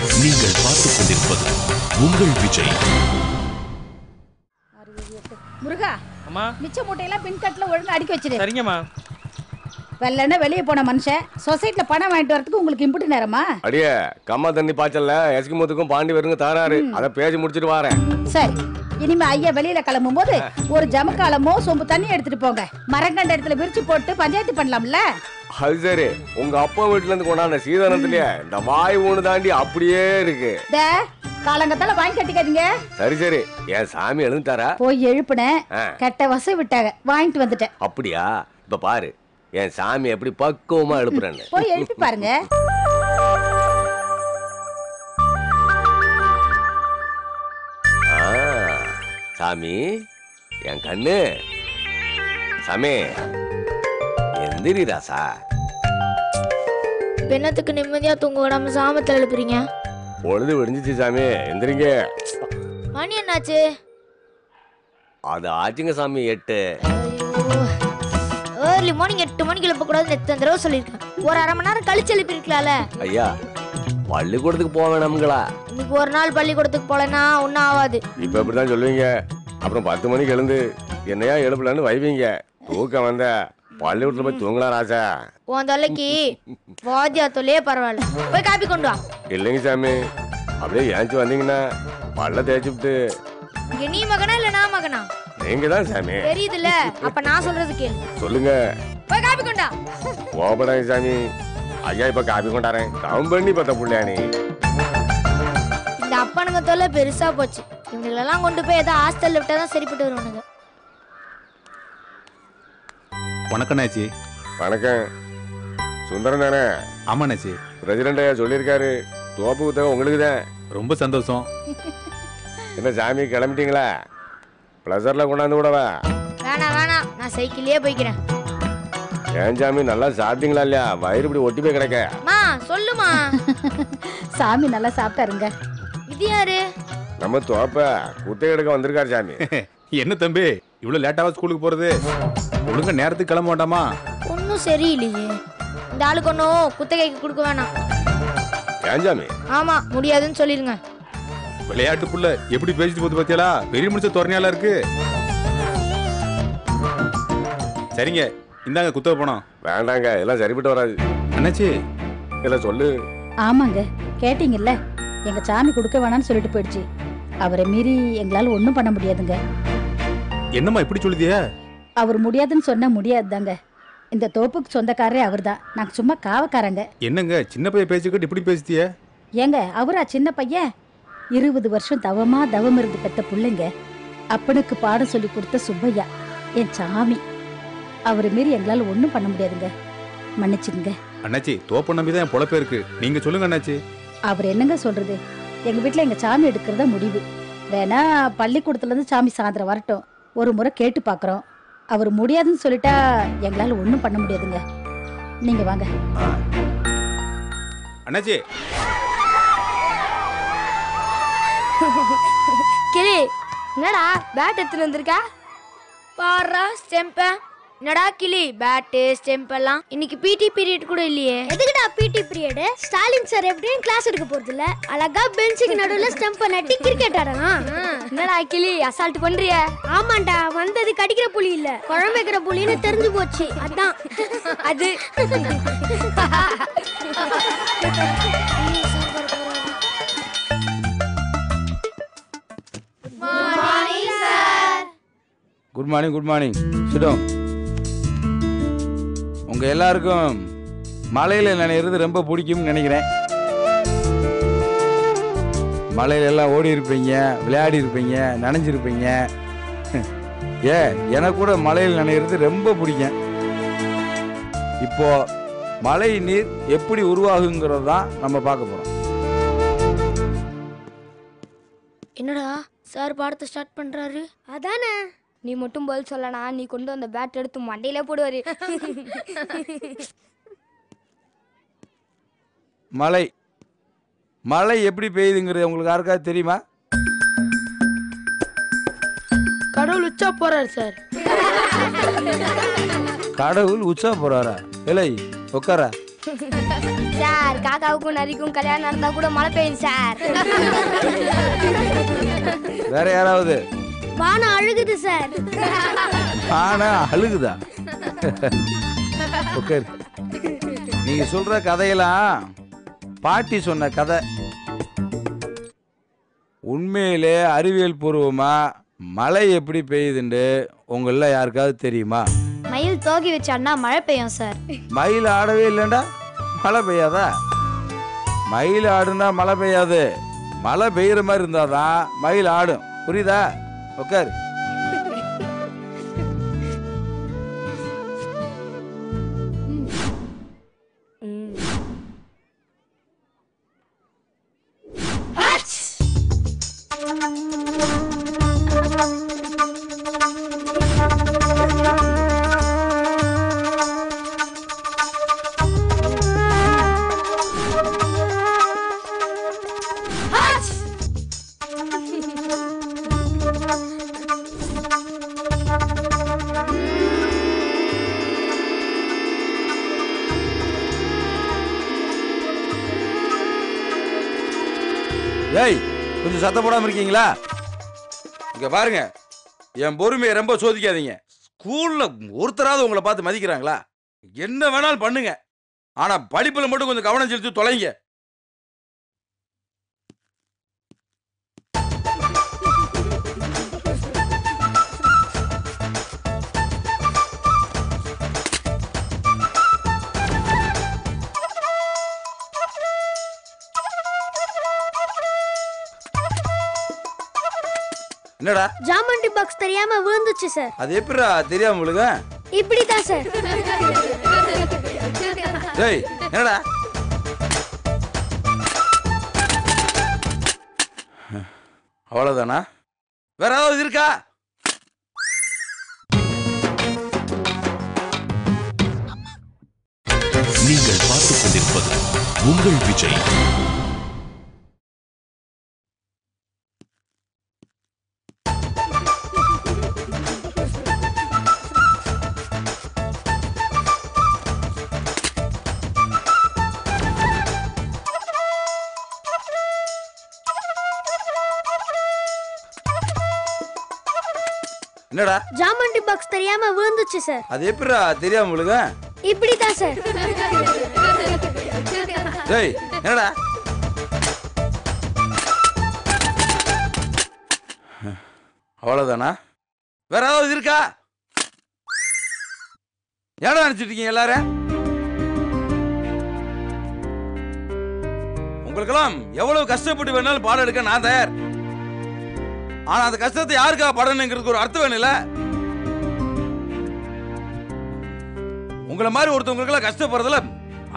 நீங்கள் பார்த்துக் கொண்டிருப்பது உங்கள் விஜய். முருகா, அம்மா மிச்ச மூட்டையெல்லாம் பின்கட்டில் ஒழுங்கு அடுக்கி வச்சிரு. சரிங்கம்மா. வெள்ளன வெளியே போன மனுஷன் சொசைட்டில பணம் வாங்கிட்டு வரதுக்கு உங்களுக்கு இம்புட்டு நேரமா? அடியே கம்மா தண்ணி பாய்ச்சல்ல எஸ்கிமோத்துக்கும் பாண்டி வருங்க தாராரு. அதை பேசி முடிச்சிட்டு வாரேன். சரி, இனிமே ஐயா வெளியில கிளம்பும் போது ஒரு ஜமக்காலமோ சொம்பு தண்ணி எடுத்துட்டு போங்க. மரங்கண்ட இடத்துல விரிச்சு போட்டு பஞ்சாயத்து பண்ணலாம்ல. அது சரி, உங்க அப்பா வீட்டுல இருந்து கொண்டாந்த சீதனத்திலேயே இந்த வாய் ஊனு தாண்டி அப்படியே இருக்கு. காலங்கத்தால வாங்கி கட்டிக்காதீங்க. சரி சரி, என் சாமி எழுந்துட்டாரா? போய் எழுப்புனேன், கெட்ட வசை விட்டாங்க, வாங்கிட்டு வந்துட்டேன். அப்படியா? இப்ப பாரு என் சாமி எப்படி பக்குவமா எழுப்புறேன்னு. போய் எழுப்பி பாருங்க. சாமி என் கண்ணு சாமி எந்திரி ராசா. பெண்ணத்துக்கு நிம்மதியா தூங்க விடாம சாமத்தில் எழுப்புறீங்க. பொழுது விடிஞ்சிச்சு சாமி, எந்திரிங்க. மணி என்னாச்சு? அது ஆச்சுங்க சாமி 8. ஏர்லி மார்னிங் 8 மணிக்கு எழுப்பக்கூடாதுன்னு எத்தனை தடவை சொல்லியிருக்கேன். ஒரு அரை மணி நேரம் கழிச்சு எழுப்பிருக்கலாம்ல. ஐயா பள்ளிக்கூடத்துக்கு போக வேணாமுங்களா? இன்னைக்கு ஒரு நாள் பள்ளிக்கூடத்துக்கு போலன்னா ஒன்றும் ஆகாது. இப்ப இப்படிதான் சொல்லுவீங்க, அப்புறம் 10 மணிக்கு எழுந்து என்னையா எழுப்பலன்னு வைவீங்க. தூக்கம் வந்த பள்ளிக்கூடத்துல போய் தூங்கலாம் ராசா. உன் தொல்லைக்கு வாத்தியா தொல்லையே பரவாயில்ல. போய் காப்பி கொண்டு வா. இல்லைங்க சாமி, அப்படியே ஏஞ்சி வந்தீங்கன்னா பல்ல தேய்ச்சி விட்டு. இங்க நீ மகனா இல்ல நான் மகனா? நீங்க தான் சாமி. தெரியுதுல்ல, அப்ப நான் சொல்றது கேளு. சொல்லுங்க. போய் காப்பி கொண்டா. கோபடாங்க சாமி, ஐயா இப்ப காப்பி கொண்டாரேன். கம்பெனி பத்த புள்ளையானி. இந்த அப்பனுங்க தொல்லை பெருசா போச்சு. இவங்களெல்லாம் கொண்டு போய் ஏதோ ஹாஸ்டல்ல விட்டா தான் சரிப்பட்டு வருவானுங்க. வணக்கம் நாச்சி. வணக்கம். சுந்தரம் தானே? ஆமா நாச்சி. பிரசிடண்ட் ஐயா சொல்லியிருக்காரு தோப்பு குத்தக உங்களுக்கு தான். ரொம்ப சந்தோஷம். என்ன சாமி கிளம்பிட்டீங்களா? பிளஸர்ல கொண்டாந்து விடவா? வேணாம் வேணாம், நான் சைக்கிள்லயே போய்க்கிறேன். ஏன் சாமி நல்லா சாப்பிட்டீங்களா இல்லையா? வயிறு இப்படி ஒட்டி போய் கிடக்க. மா சொல்லுமா. சாமி நல்லா சாப்பிட்டாருங்க. இது யாரு? நம்ம தோப்ப குத்தகை எடுக்க வந்திருக்காரு சாமி. என்ன தம்பி இவ்வளவு லேட்டாவா ஸ்கூலுக்கு போறது? ஒழுங்கா நேரத்துக்கு கிளம்ப மாட்டாமா? ஒன்னும் சரியில்லையே. இந்த ஆளுக்கு ஒன்னும் குத்தகைக்கு கொடுக்க வேணாம். ஏன் சாமி? ஆமா முடியாதுன்னு சொல்லிருங்க. விளையாட்டு புள்ள எப்படி பேசிட்டு போகுது பாத்தியாளா? பெரிய மனுஷ தோரணையால இருக்கு. சரிங்க, இந்தாங்க குத்தகை பணம். வேண்டாங்க, எல்லாம் சரிப்பட்டு வராது. அண்ணாச்சி இல்ல சொல்லு. ஆமாங்க, கேட்டீங்கல்ல, எங்க சாமி கொடுக்க வேணாம்னு சொல்லிட்டு போயிடுச்சு. அவரை மீறி எங்களால ஒண்ணும் பண்ண முடியாதுங்க. என்னம்மா இப்படி சொல்லுதிய? அவர் முடியாதுன்னு சொன்னா முடியாதுதாங்க. இந்த தோப்புக்கு சொந்தக்காரரே அவர் தான். நாங்க சும்மா காவக்காரங்க. என்னங்க சின்ன பையன் பேச்சுக்கிட்டு இப்படி பேசிட்டிய? ஏங்க அவரா சின்ன பையன்? 20 வருஷம் தவம் இருந்து பெத்த பிள்ளைங்க. அப்பனுக்கு பாடம் சொல்லி கொடுத்த சுப்பையா என் சாமி. அவரை மீறி எங்களால ஒண்ணும் பண்ண முடியாதுங்க, மன்னிச்சுங்க. அண்ணாச்சி தோப்பு நம்பிதான் என் பொழப்பே இருக்கு. நீங்க சொல்லுங்க அண்ணாச்சி. அவர் என்னங்க சொல்றது? எங்க வீட்டுல எங்க சாமி எடுக்கிறதா முடிவு. வேணா பள்ளிக்கூடத்துல இருந்து சாமி சாயந்தரம் வரட்டும், ஒரு முறை கேட்டு பாக்குறோம். அவர் முடியாதுன்னு சொல்லிட்டா எங்களால ஒண்ணும் பண்ண முடியாதுங்க. நீங்க வாங்க. அண்ணாச்சி. கிளி என்னடா பேட் எடுத்துட்டு வந்திருக்கா? பாரா ஸ்டெம்ப. என்னடா கிளி பேட்டு ஸ்டெம்ப் எல்லாம்? இன்னைக்கு பிடி பீரியட் கூட இல்லையே. எதுக்குடா பிடி பீரியட்? ஸ்டாலின் சார் எப்படியும் கிளாஸ் எடுக்க போறது இல்ல, அழகா பெஞ்சுக்கு நடுவுல ஸ்டெம்ப நட்டி கிரிக்கெட் ஆடலாம். என்னடா கிளி அசால்ட் பண்றிய? ஆமாண்டா, வந்தது கடிக்கிற புலி இல்ல குழம்பு வைக்கிற புலின்னு தெரிஞ்சு போச்சு. அதான் அது. Good morning. Good morning. சிடம். உங்க எல்லாருக்கும் மலையில நனையிறது ரொம்ப பிடிக்கும்னு நினைக்கிறேன். மலையில எல்லாம் ஓடி இருப்பீங்க, விளையாடி இருப்பீங்க, நனைஞ்சிருப்பீங்க. எனக்கு கூட மலையில் நனையிறது ரொம்ப பிடிக்கும். இப்போ மழை நீர் எப்படி உருவாகுங்கிறது தான் நம்ம பார்க்க போறோம். என்னடா சார் பாடத்தை ஸ்டார்ட் பண்றாரு? அதானே. நீ மட்டும் பதில் சொல்லனா, நீ கொண்டு வந்த பேட் எடுத்து மண்டையில போடுவாரு. மழை மழை எப்படி பெய்யுதுங்கிறது உங்களுக்கு யாருக்காவது தெரியுமா? கடவுள் உச்சா போறாரு சார். கடவுள் உச்சா போறாரா? இல்லை உட்காரா. சார் காக்காவுக்கும் நரிக்கும் கல்யாணம் நடந்தா கூட மழை பெய்யும் சார். வேற யாராவது? வானம் அழுகுது சார். ஆனா அழுகுதா? ஓகே, நீங்க சொல்ற கதையெல்லாம் பாட்டி சொன்ன கதை. உண்மையிலே அறிவியல் பூர்வமா மழை எப்படி பெய்யுதுன்னு உங்கள யாருக்காவது தெரியுமா? மயில் தோகி வச்சான்னா மழை பெய்யும் சார். மயில் ஆடவே இல்லைண்டா மழை பெய்யாதா? மயில் ஆடுனா மழை பெய்யாது. மழை பெய்யுற மாதிரி இருந்தாதான் மயில் ஆடும். புரியுதா? உட்காரு. ஏய், கொஞ்சம் சத்தம் போடாம இருக்கீங்களா? இங்க பாருங்க, என் பொறுமையை ரொம்ப சோதிக்காதீங்க. ஸ்கூல்ல ஒருத்தராவது உங்களை பார்த்து மதிக்கிறாங்களா? என்ன வேணாலும் பண்ணுங்க, ஆனா படிப்புல மட்டும் கொஞ்சம் கவனம் செலுத்தி தொலைங்க. என்னடா? ஜாமண்டி பாக்ஸ் தெரியாம விழுந்துச்சு சார். அது எப்படிடா தெரியாம விழுக? இப்படிதான் சார். டேய், என்னடா? அவ்வளவுதானா? வேற ஏதாவது இருக்கா? நீங்கள் பார்த்துக் கொண்டிருப்பது உங்கள் விஜய். என்னடா? ஜாமண்டி பாக்ஸ் தெரியாம விழுந்துச்சு சார். அது எப்படிடா தெரியாம விழுக? இப்படிதான் சார். டேய், என்னடா? அவ்வளவுதானா? வேற ஏதாவது இருக்கா? ஏடா நினைச்சிட்டு இருக்கீங்க எல்லாரும்? உங்களுக்கெல்லாம் எவ்வளவு கஷ்டப்பட்டு வேணாலும் பாடம் எடுக்க நான் தயார். ஆனா அந்த கஷ்டத்தை யாருக்காக படணுங்கிறதுக்கு ஒரு அர்த்தம் வேணும்ல? உங்களை மாதிரி ஒருத்தவங்களுக்கு எல்லாம் கஷ்டப்படுறதுல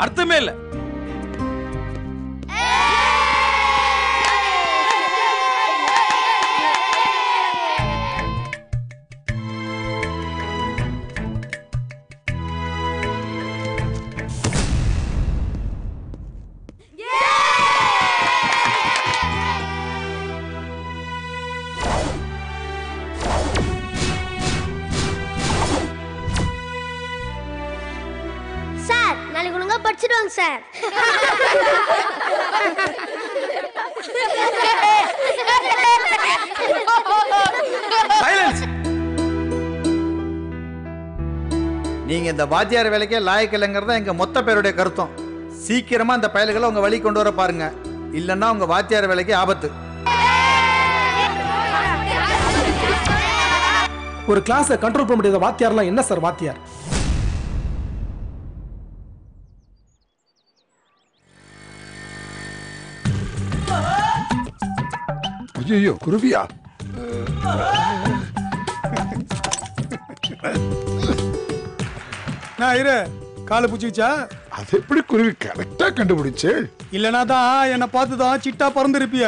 அர்த்தமே இல்லை. சார், நாளைக்கு ஒழுங்கா படிச்சிடுவாங்க சார். நீங்க இந்த வாத்தியார் வேலைக்கே லாயக்கில்லைங்கிறத எங்க மொத்த பேருடைய கருத்தம். சீக்கிரமா இந்த பயல்களை உங்க வழி கொண்டு வர பாருங்க, இல்லன்னா உங்க வாத்தியார் வேலைக்கு ஆபத்து. ஒரு கிளாஸை கண்ட்ரோல் பண்ண முடியாத வாத்தியார்லாம் என்ன சார் வாத்தியார்? ஐயோ, குருவியா? நான் இரு, காலை பூச்சிச்சா? அது எப்படி குருவி கரெக்டா கண்டுபிடிச்சு? இல்லனா தான் என்ன பார்த்து தான் சிட்டா பறந்துருப்பிய.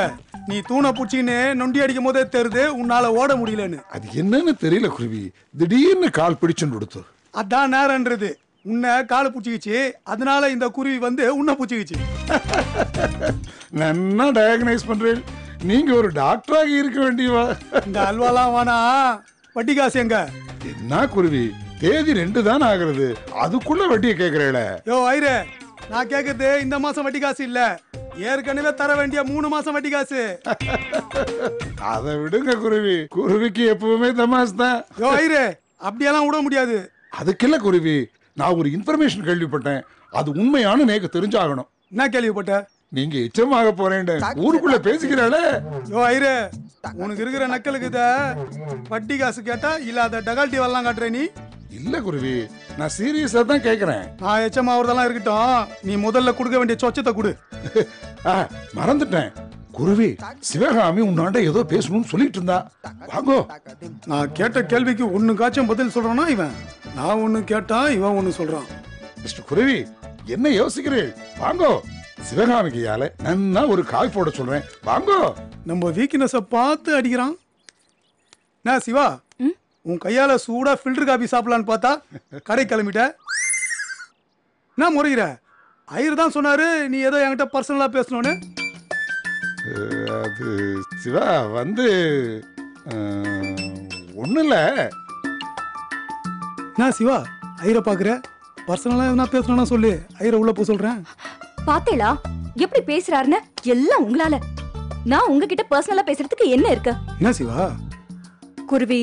நீ தூணை பூச்சின்னு நொண்டி அடிக்கும் போதே தெரியுது உன்னால ஓட முடியலன்னு. அது என்னன்னு தெரியல குருவி, திடீர்னு கால் பிடிச்சுன்னு கொடுத்து. அதான் நேரன்றது. உன்னை காலை பூச்சிக்கிச்சு, அதனால இந்த குருவி வந்து உன்னை பூச்சிக்கிச்சு. நன்னா டயக்னைஸ் பண்றேன். நீங்க ஒரு டாக்டராக இருக்க வேண்டியவா? இந்த அல்வாலாம் வேணா, வட்டி காசு எங்க? என்ன குருவி, தேதி 2 தான் ஆகுறது, அதுக்குள்ள வட்டியை கேக்குறேல? யோ ஐரே, நான் கேக்குறது இந்த மாசம் வட்டி காசு இல்ல, ஏற்கனவே தர வேண்டிய 3 மாசம் வட்டி காசு. அதை விடுங்க குருவி, குருவிக்கு எப்பவுமே தமாஸ் தான். யோ ஐயரே, அப்படியெல்லாம் விட முடியாது. அதுக்கில்ல குருவி, நான் ஒரு இன்ஃபர்மேஷன் கேள்விப்பட்டேன். அது உண்மையான எனக்கு தெரிஞ்சாகணும். என்ன கேள்விப்பட்ட? நீங்க எச்சமாக போறேன் ஊருக்குள்ள பேசிக்கிறாளே. யோ ஐயரே, உனக்கு இருக்கிற நக்கலுக்கு இத வட்டி காசு கேட்டா இல்லாத டகால்ட்டி வரலாம் காட்டுற நீ. இல்ல குருவி, நான் சீரியஸா தான் கேக்குறேன். நான் எச்சமாவதெல்லாம் இருக்கட்டும், நீ முதல்ல கொடுக்க வேண்டிய சொச்சத்தை கொடு. மறந்துட்டேன் குருவி, சிவகாமி உன்னாண்ட ஏதோ பேசணும்னு சொல்லிட்டு இருந்தா. வாங்கோ. நான் கேட்ட கேள்விக்கு ஒண்ணுக்காச்சும் பதில் சொல்றானா இவன்? நான் ஒண்ணு கேட்டா இவன் ஒண்ணு சொல்றான். மிஸ்டர் குருவி, என்ன யோசிக்கிறேன்? வாங்கோ. சிவகாமிக்கு யால நன்னா ஒரு காய் போட சொல்றேன். வாங்கோ. நம்ம வீக்னஸ பார்த்து அடிக்கிறான். நான் சிவா, உன் கையால சூடா ஃபில்டர் காபி சாப்பிடலான்னு பார்த்தா கடை கிளம்பிட்ட. நான் முறைகிற ஐயர் தான் சொன்னாரு நீ ஏதோ என்கிட்ட பர்சனலா பேசணும்னு. அது சிவா வந்து ஒண்ணு இல்ல. நான் சிவா ஐயரை பாக்குற, பர்சனலா எதுனா பேசணும்னா சொல்லு, ஐயரை உள்ள போக சொல்றேன். பாத்தேளா எப்படி பேசுறாருன்னு? எல்லாம் உங்களால. நான் உங்ககிட்ட பர்சனலா பேசுறதுக்கு என்ன இருக்கு? என்ன சிவா? குருவி,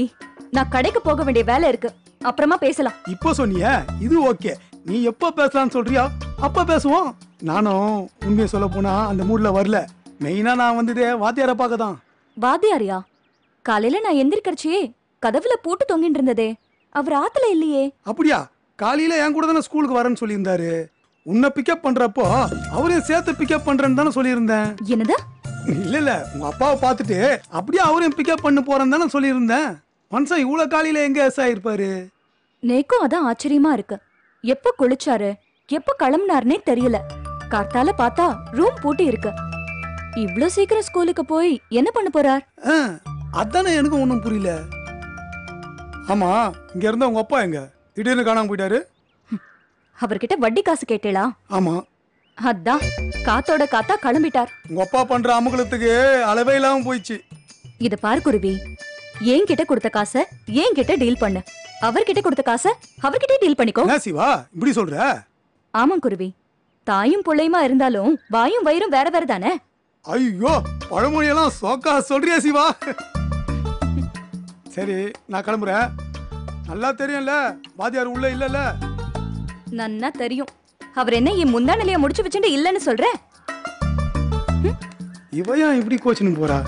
நான் கடைக்கு போக வேண்டிய வேலை இருக்கு, அப்புறமா பேசலாம். இப்போ சொன்னிய இது ஓகே, நீ எப்ப பேசலாம்னு சொல்றியா அப்ப பேசுவோம். நானும் உண்மையை சொல்ல போனா அந்த மூட்ல வரல. மெயினா நான் வந்ததே வாத்தியாரை பார்க்க தான். வாத்தியாரியா? காலையில நான் எந்திரிக்கிறச்சே கதவுல பூட்டு தொங்கிட்டு இருந்ததே, அவர் ஆத்துல இல்லையே. அப்படியா? காலையில என் கூட தானே ஸ்கூலுக்கு வரேன்னு சொல்லியிருந்தாரு. உன்னை பிக்கப் பண்றப்போ அவரையும் சேர்த்து பிக்கப் பண்றேன்னு தானே சொல்லியிருந்தேன். என்னது? இல்ல இல்ல, உங்க அப்பாவை பார்த்துட்டு அப்படியே அவரையும் பிக்கப் பண்ண போறேன்னு தானே சொல்லியிருந்தேன். மனுஷன் இவ்வளவு காலையில எங்க எஸ் ஆயிருப்பாரு? நேக்கும் அதான் ஆச்சரியமா இருக்கு. எப்ப குளிச்சாரு, எப்ப கிளம்புனாருன்னே தெரியல. கார்த்தால பார்த்தா ரூம் பூட்டி இருக்கு. இவ்ளோ சீக்கிரம் ஸ்கூலுக்கு போய் என்ன பண்ண போறார்? அதானே எனக்கு ஒண்ணும் புரியல. ஆமா, இங்க இருந்த உங்க அப்பா எங்க திடீர்னு காணாம போயிட்டாரு? அவர்கிட்ட வட்டி காசு கேட்டேளா? ஆமா. அதான் காத்தோட காத்தா கிளம்பிட்டார். உங்க அப்பா பண்ற அமுகலத்துக்கு அளவே இல்லாம போயிடுச்சு. இத பாரு குருவி, என்கிட்ட கொடுத்த காசை என்கிட்ட டீல் பண்ணு, அவர்கிட்ட கொடுத்த காசை அவர்கிட்ட டீல் பண்ணிக்கோ. சிவா இப்படி சொல்ற? ஆமா குருவி, தாயும் பிள்ளையுமா இருந்தாலும் வாயும் வயிறும் வேற வேற தானே. ஐயோ, பழமொழியெல்லாம் சோக்கா சொல்றியா சிவா? சரி, நான் கிளம்புறேன். நல்லா தெரியும்ல வாத்தியார் உள்ள இல்லல்ல? நன்னா தெரியும். அவர் என்ன என் முந்தா நிலைய முடிச்சு வச்சுட்டு இல்லன்னு சொல்ற? இவையா இப்படி கோச்சின்னு போறா?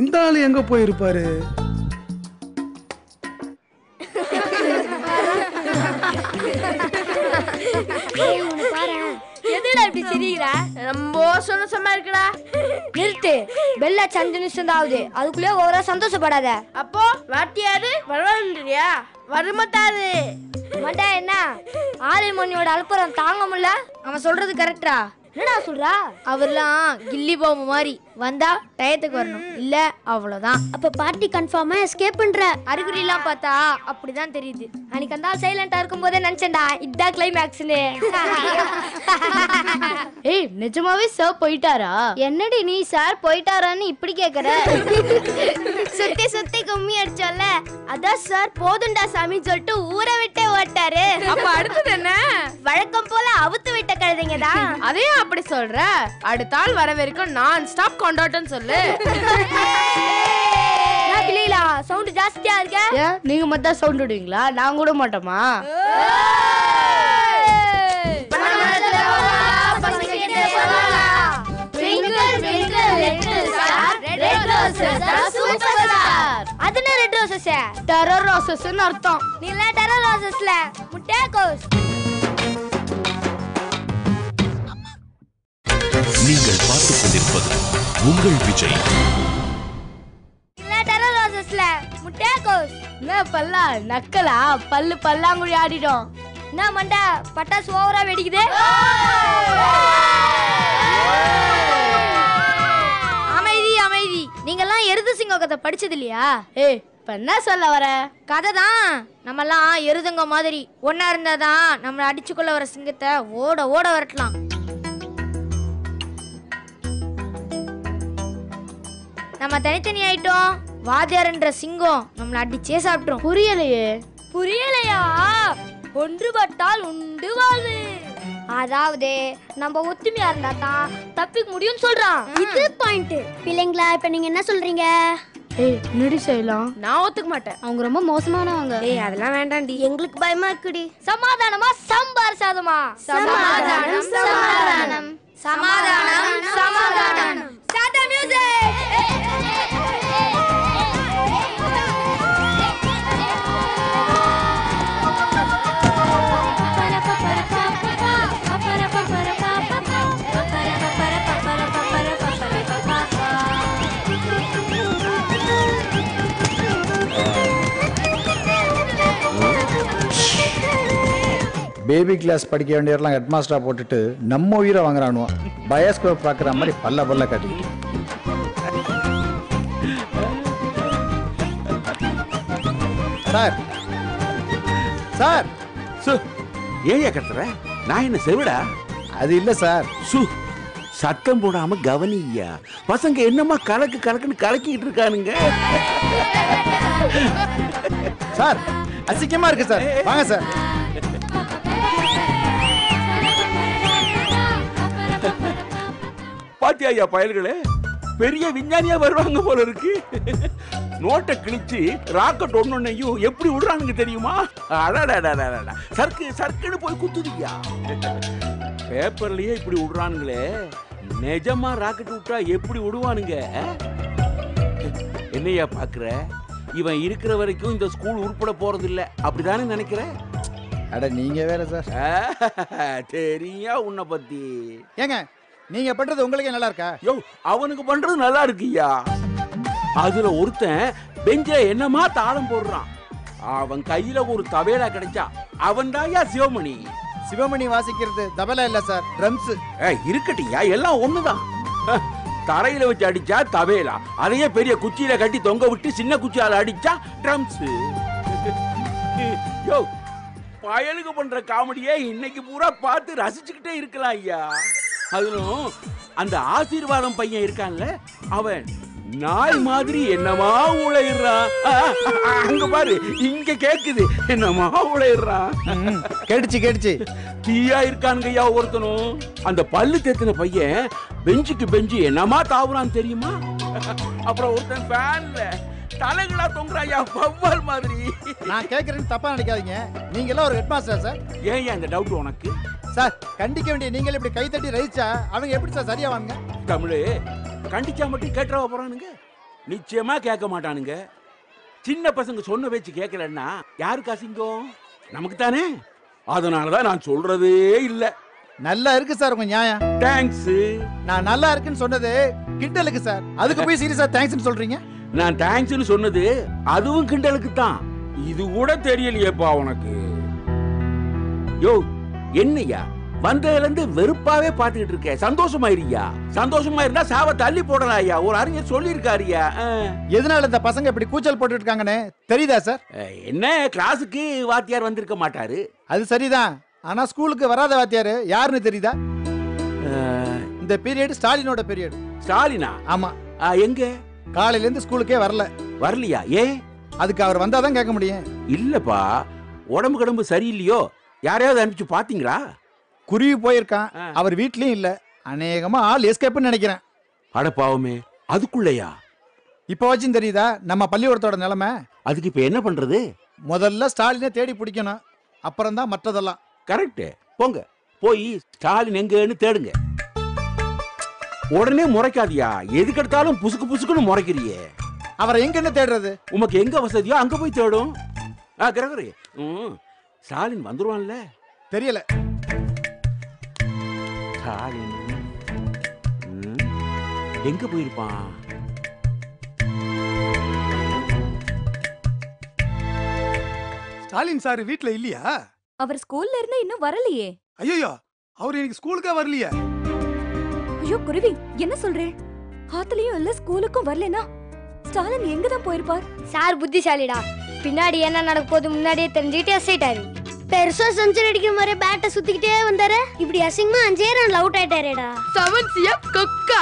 இந்த ஆளு எங்க போயிருப்பாரு? எதுடா இப்படி சிரிக்கிற? ரொம்ப சந்தோஷமா இருக்குடா. நிறுத்து, பெல்ல 5 நிமிஷம் தான் ஆகுது, அதுக்குள்ளே ஒரு சந்தோஷப்படாத. அப்போ வாத்தியாரு வரவான்றியா? வரமாட்டாரு. மண்டா என்ன ஆரியமணியோட அல்பரம் தாங்க முடியல. அவன் சொல்றது கரெக்டா? என்னடா சொல்றா? அவர்லாம் கில்லி பாம்பு மாதிரி வந்தா டயத்துக்கு வரணும், இல்ல அவ்வளவுதான். அப்ப பார்ட்டி கன்ஃபார்மா எஸ்கேப் பண்ற அறிகுறி எல்லாம் பார்த்தா அப்படிதான் தெரியுது. அன்னைக்கு அந்த சைலண்டா இருக்கும் போதே நினைச்சேன்டா இதான் கிளைமேக்ஸ்னு. ஏய், நிஜமாவே சார் போயிட்டாரா? என்னடி நீ சார் போயிட்டாரான்னு இப்படி கேக்குற? சுத்தி சுத்தி கும்மி அடிச்சோல்ல, அதான் சார் போதுண்டா சாமின்னு சொல்லிட்டு ஊரை விட்டே ஓட்டாரு. அப்ப அடுத்தது என்ன? வழக்கம் போல அவுத்து விட்ட கழுதைங்க தான். அதையும் அப்படி சொல்ற? அடுத்த ஆள் வர வரைக்கும் நான் ஸ்டாப் கொண்டாட்டம் சொல்லு. சவுண்ட் ஜாஸ்தியா இருக்க. நீங்க மட்டும் சவுண்ட் விடுவீங்களா? நான் கூட மாட்டோமா? அதுனா ரெட் ரோசஸ், டெரர் ரோசஸ்னு அர்த்தம். நீல டெரர் ரோசஸ்ல முட்டைகோஸ். நீங்கள் பார்த்துக் கொண்டிருப்பது உங்கள் விஜய். இல்ல டெரர் ரோசஸ்ல முட்டைகோஸ். என்ன பல்லா நக்கலா? பல்லு பல்லாங்குழி ஆடிடும். என்ன மண்டா பட்டாசு ஓவரா வெடிக்குது? அமைதி அமைதி. நீங்கெல்லாம் எருது சிங்கம் கதை படிச்சது இல்லையா? ஏய், இப்ப என்ன சொல்ல வர? கதை தான். நம்மெல்லாம் எருதுங்க மாதிரி ஒன்னா இருந்தாதான் நம்மளை அடிச்சுக்கொள்ள வர சிங்கத்தை ஓட ஓட வரட்டலாம். நம்ம தனித்தனி ஆயிட்டோம், வாத்தியார்ன்ற சிங்கம் நம்மளை அடிச்சே சாப்பிட்டோம். புரியலையே? புரியலையா? ஒன்றுபட்டால் உண்டு வாழ்வு. அதாவது நம்ம ஒத்துமையா இருந்தா தான் தப்பிக்க முடியும்னு சொல்றான். இது பாயிண்ட். பிள்ளைங்களா இப்ப நீங்க என்ன சொல்றீங்க? ஏய் நடி செய்யலாம். நான் ஒத்துக்க மாட்டேன். அவங்க ரொம்ப மோசமானவங்க. ஏய் அதெல்லாம் வேண்டாம்டி. எங்களுக்கு பயமா இருக்குடி. சமாதானமா சாம்பார் சாதமா? சமாதானம் சமாதானம் சமாதானம் சமாதானம். Start the music. Baby class படிக்க வேண்டியவரெல்லாம் ஹெட் மாஸ்டராக போட்டுட்டு நம்ம உயிரை வாங்குறானுவோம். பயோஸ்கோப் பார்க்குற மாதிரி பல்ல பல்ல கட்டிக்கிட்டு. சார் சார் ஏன் கத்துற? நான் என்ன செவிடா? அது இல்லை சார். சத்தம் போடாம கவனியா. பசங்க என்னமா கலக்கு கலக்குன்னு கலக்கிட்டு இருக்கானுங்க. சார் அசிங்கமா இருக்கு சார். வாங்க சார். பாத்தியா பயல்களே, பெரிய விஞ்ஞானியா வருவாங்க போல இருக்கு. நோட்டை கிழிச்சு ராக்கெட் ஒன்னொன்னையும் எப்படி விடுறானுங்க தெரியுமா? அடடடடடடா, சர்க்கு சர்க்குன்னு போய் குத்துதியா. பேப்பர்லயே இப்படி விடுறானுங்களே, நிஜமா ராக்கெட் விட்டா எப்படி விடுவானுங்க? என்னையா பாக்குற? இவன் இருக்கிற வரைக்கும் இந்த ஸ்கூல் உருப்பட போறது இல்ல, அப்படிதானே நினைக்கிற? அட நீங்க வேற சார். தெரியா உன்னை பத்தி. ஏங்க நீங்க பண்றது உங்களுக்கே நல்லா இருக்கா? யோ அவனுக்கு பண்றது நல்லா இருக்குயா. அதுல ஒருத்தன் பெஞ்ச என்னமா தாளம் போடுறான். அவன் கையில ஒரு தபேலா கிடைச்சா அவன் தாயா சிவமணி. சிவமணி வாசிக்கிறது தபேலா இல்ல சார், ட்ரம்ஸ். இருக்கட்டியா, எல்லாம் ஒண்ணுதான். தரையில வச்சு அடிச்சா தபேலா, அதையே பெரிய குச்சியில கட்டி தொங்க விட்டு சின்ன குச்சியால அடிச்சா ட்ரம்ஸ். யோ பயலுக்கு பண்ற காமெடியே இன்னைக்கு பூரா பார்த்து ரசிச்சுக்கிட்டே இருக்கலாம் ஐயா. அதுவும் அந்த ஆசீர்வாதம் பையன் இருக்கான்ல, அவன் நாய் மாதிரி என்னமா உழையிறான். அங்க பாரு, இங்க கேக்குது, என்னமா உழையிறான். கேட்டுச்சு தீயா இருக்கானுங்க ஐயா ஒருத்தனும். அந்த பல்லு தேத்தின பையன் பெஞ்சுக்கு பெஞ்சு என்னமா தாவுறான் தெரியுமா? அப்புறம் ஒருத்தன் ஃபேன்ல தலைகளா தொங்குறாயா வவ்வால் மாதிரி. நான் கேட்கறேன்னு தப்பா நினைக்காதீங்க. நீங்க எல்லாம் ஒரு ஹெட் மாஸ்டர் சார். ஏன் அந்த டவுட் உனக்கு? சார் கண்டிக்க வேண்டிய நீங்கள் இப்படி கை தட்டி ரசிச்சா அவங்க எப்படி சார் சரியா வாங்க? தமிழ் கண்டிச்சா மட்டும் கேட்டுறவ போறானுங்க? நிச்சயமா கேட்க மாட்டானுங்க. சின்ன பசங்க சொன்ன பேச்சு கேட்கலன்னா யாருக்கு அசிங்கம்? நமக்கு தானே. அதனாலதான் நான் சொல்றதே இல்ல. நல்லா இருக்கு சார் உங்க நியாயம். தேங்க்ஸ். நான் நல்லா இருக்குன்னு சொன்னது கிண்டலுக்கு சார். அதுக்கு போய் சீரியஸா தேங்க்ஸ்னு சொல்றீங்க? நான் தேங்க்ஸ்னு சொன்னது அதுவும் கிண்டலுக்கு தான். இது கூட தெரியலையேப்பா உனக்கு. யோ என்னையா வந்ததுல இருந்து வெறுப்பாவே பாத்துக்கிட்டு இருக்க? சந்தோஷமாயிருயா. சந்தோஷமா இருந்தா சாவ தள்ளி போடலாம்யா. ஒரு அறிஞர் சொல்லி இருக்காருயா. எதனால இந்த பசங்க இப்படி கூச்சல் போட்டு இருக்காங்கன்னு தெரியுதா சார்? என்ன கிளாஸுக்கு வாத்தியார் வந்திருக்க மாட்டாரு. அது சரிதான். ஆனா ஸ்கூலுக்கு வராத வாத்தியார் யாருன்னு தெரியுதா? இந்த பீரியட் ஸ்டாலினோட பீரியட். ஸ்டாலினா? ஆமா. எங்க? காலையில இருந்து ஸ்கூலுக்கே வரலையா? ஏன்? அதுக்கு அவர் வந்தாதான் கேட்க முடியும். இல்லப்பா, உடம்பு கடம்பு சரியில்லையோ? யாரையாவது அனுப்பிச்சு பாத்தீங்களா? குருவி போயிருக்கான். அவர் வீட்லயும் இல்ல. அநேகமா ஆள் எஸ்கேப்னு நினைக்கிறேன். அட பாவமே, அதுக்குள்ளயா? இப்ப வச்சும் தெரியுதா நம்ம பள்ளிக்கூடத்தோட நிலைமை? அதுக்கு இப்ப என்ன பண்றது? முதல்ல ஸ்டாலினை தேடி பிடிக்கணும், அப்புறம் தான் மற்றதெல்லாம். கரெக்ட். போங்க, போய் ஸ்டாலின் எங்கன்னு தேடுங்க. உடனே முறைக்காதியா. எதுக்கு எடுத்தாலும் புசுக்கு புசுக்குன்னு முறைக்கிறியே. அவரை எங்கன்னு தேடுறது? உமக்கு எங்க வசதியோ அங்க போய் தேடும். கிரகரி, ஸ்டாலின் வந்துருவான்ல? தெரியல. ஸ்டாலின் எங்க போயிருப்பான்? ஸ்டாலின் சார் வீட்ல இல்லையா? அவர் ஸ்கூல்ல இருந்து இன்னும் வரலையே. ஐயோ, அவர் இன்னைக்கு ஸ்கூலுக்கே வரலையே. ஐயோ குருவி, என்ன சொல்றேன்? ஆத்துலயும் இல்ல ஸ்கூலுக்கும் வரலனா ஸ்டாலின் எங்க தான் போயிருப்பார்? சார் புத்திசாலிடா. பின்னாடி என்ன நடக்க போகுது முன்னாடியே தெரிஞ்சுக்கிட்டே அசைட்டாரு. பெருசா செஞ்சுரி அடிக்கிற மாதிரி பேட்டை சுத்திக்கிட்டே வந்தாரு. இப்படி அசிங்கமா 5 ரன்ல அவுட் ஆயிட்டாரேடா. 7 கொக்கா.